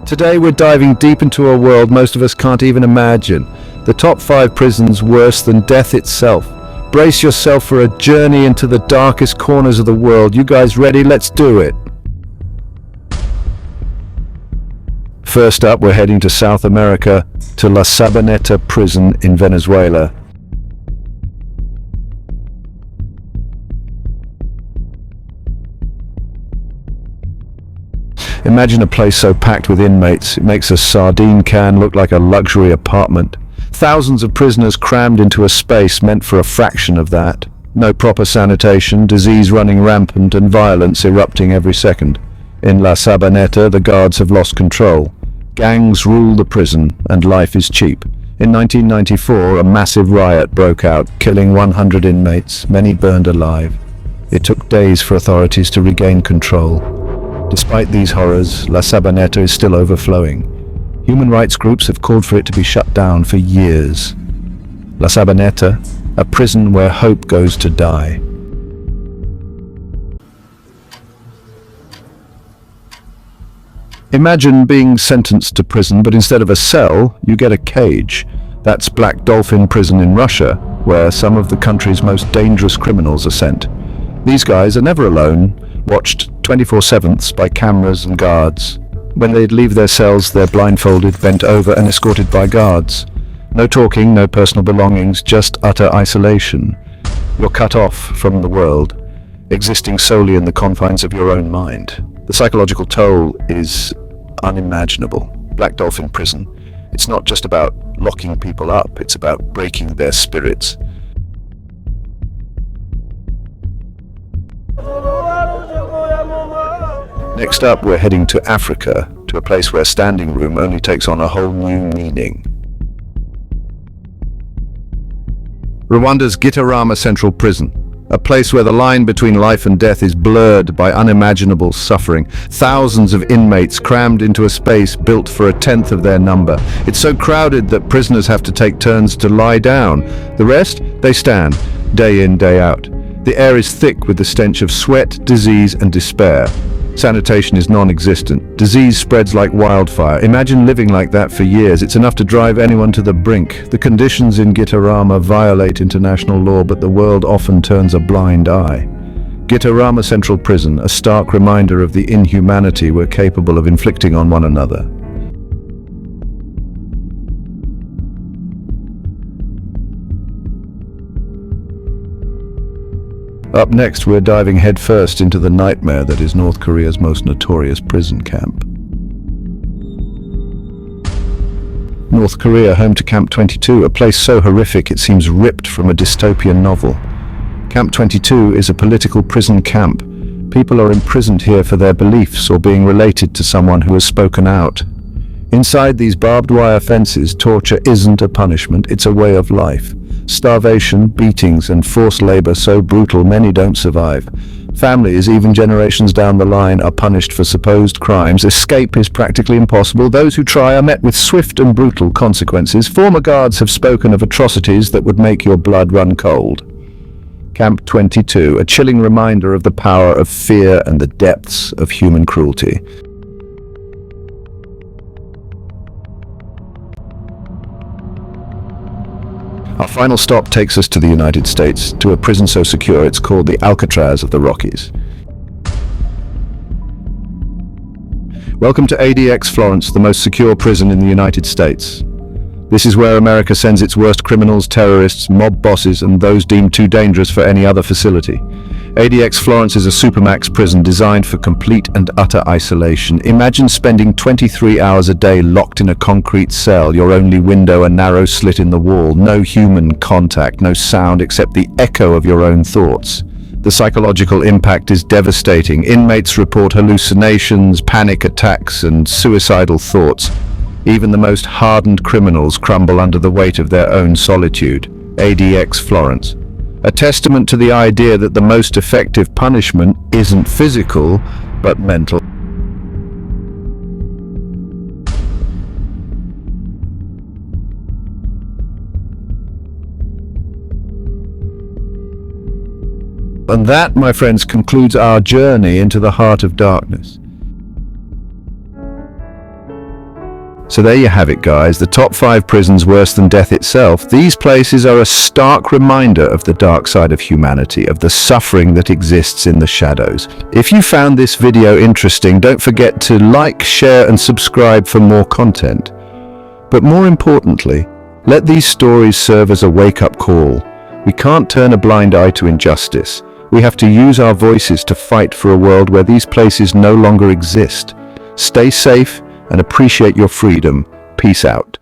Today we're diving deep into a world most of us can't even imagine. The top 5 prisons worse than death itself. Brace yourself for a journey into the darkest corners of the world. You guys ready? Let's do it. First up, we're heading to South America, to La Sabaneta prison in Venezuela. Imagine a place so packed with inmates, it makes a sardine can look like a luxury apartment. Thousands of prisoners crammed into a space meant for a fraction of that. No proper sanitation, disease running rampant, and violence erupting every second. In La Sabaneta, the guards have lost control. Gangs rule the prison, and life is cheap. In 1994, a massive riot broke out, killing 100 inmates, many burned alive. It took days for authorities to regain control. Despite these horrors, La Sabaneta is still overflowing. Human rights groups have called for it to be shut down for years. La Sabaneta, a prison where hope goes to die. Imagine being sentenced to prison, but instead of a cell, you get a cage. That's Black Dolphin Prison in Russia, where some of the country's most dangerous criminals are sent. These guys are never alone, watched 24/7 by cameras and guards. When they leave their cells, they're blindfolded, bent over, and escorted by guards. No talking, no personal belongings, just utter isolation. You're cut off from the world, existing solely in the confines of your own mind. The psychological toll is unimaginable. Black Dolphin Prison, it's not just about locking people up, it's about breaking their spirits. Next up, we're heading to Africa, to a place where standing room only takes on a whole new meaning. Rwanda's Gitarama Central Prison, a place where the line between life and death is blurred by unimaginable suffering. Thousands of inmates crammed into a space built for a tenth of their number. It's so crowded that prisoners have to take turns to lie down. The rest, they stand, day in, day out. The air is thick with the stench of sweat, disease, and despair. Sanitation is non-existent. Disease spreads like wildfire. Imagine living like that for years. It's enough to drive anyone to the brink. The conditions in Gitarama violate international law, but the world often turns a blind eye. Gitarama Central Prison, a stark reminder of the inhumanity we're capable of inflicting on one another. Up next, we're diving headfirst into the nightmare that is North Korea's most notorious prison camp. North Korea, home to Camp 22, a place so horrific it seems ripped from a dystopian novel. Camp 22 is a political prison camp. People are imprisoned here for their beliefs or being related to someone who has spoken out. Inside these barbed wire fences, torture isn't a punishment, it's a way of life. Starvation, beatings, and forced labor so brutal many don't survive. Families, even generations down the line, are punished for supposed crimes. Escape is practically impossible. Those who try are met with swift and brutal consequences. Former guards have spoken of atrocities that would make your blood run cold. Camp 22, a chilling reminder of the power of fear and the depths of human cruelty. Our final stop takes us to the United States, to a prison so secure it's called the Alcatraz of the Rockies. Welcome to ADX Florence, the most secure prison in the United States. This is where America sends its worst criminals, terrorists, mob bosses, and those deemed too dangerous for any other facility. ADX Florence is a supermax prison designed for complete and utter isolation. Imagine spending 23 hours a day locked in a concrete cell, your only window a narrow slit in the wall, no human contact, no sound except the echo of your own thoughts. The psychological impact is devastating. Inmates report hallucinations, panic attacks, and suicidal thoughts. Even the most hardened criminals crumble under the weight of their own solitude. ADX Florence. A testament to the idea that the most effective punishment isn't physical, but mental. And that, my friends, concludes our journey into the heart of darkness. So there you have it, guys. The top 5 prisons worse than death itself. These places are a stark reminder of the dark side of humanity, of the suffering that exists in the shadows. If you found this video interesting, don't forget to like, share, and subscribe for more content. But more importantly, let these stories serve as a wake-up call. We can't turn a blind eye to injustice. We have to use our voices to fight for a world where these places no longer exist. Stay safe and appreciate your freedom. Peace out.